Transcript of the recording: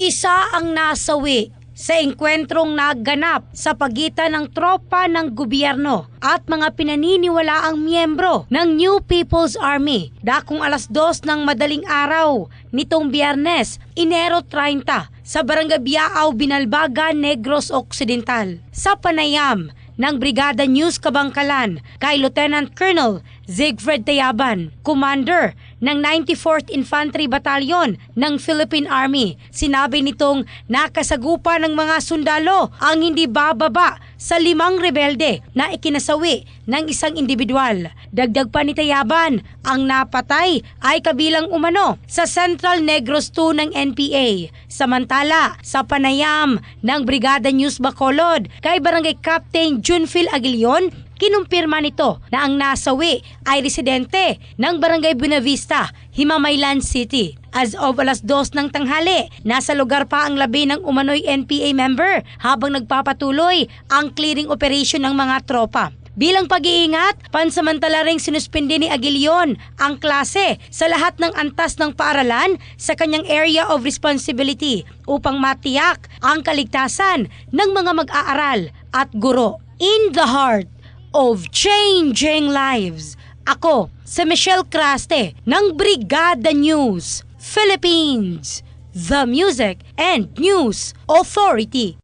Isa ang nasawi sa engkwentrong naganap sa pagitan ng tropa ng gobyerno at mga pinaniniwalaang miyembro ng New People's Army dakong 2:00 ng madaling araw nitong Biyernes, Enero 30 sa Barangay Biao, Binalbaga, Negros Occidental. Sa panayam ng Brigada News Kabangkalan kay Lieutenant Colonel Siegfried Tayaban, Commander ng 94th Infantry Battalion ng Philippine Army. Sinabi nitong nakasagupa ng mga sundalo ang hindi bababa sa 5 rebelde na ikinasawi ng isang individual. Dagdag pa ni Tayaban, ang napatay ay kabilang umano sa Central Negros 2 ng NPA. Samantala, sa panayam ng Brigada News Bacolod kay Barangay Captain Junfil Aguilion, kinumpirma nito na ang nasawi ay residente ng Barangay Buenavista, Himamaylan City. As of 2:00 ng tanghali, nasa lugar pa ang labi ng umano'y NPA member habang nagpapatuloy ang clearing operation ng mga tropa. Bilang pag-iingat, pansamantala ring sinuspindi ni Aguilion ang klase sa lahat ng antas ng paaralan sa kanyang area of responsibility upang matiyak ang kaligtasan ng mga mag-aaral at guro. In the heart of changing lives, ako si Michelle Craste ng Brigada News Philippines, the Music and News Authority.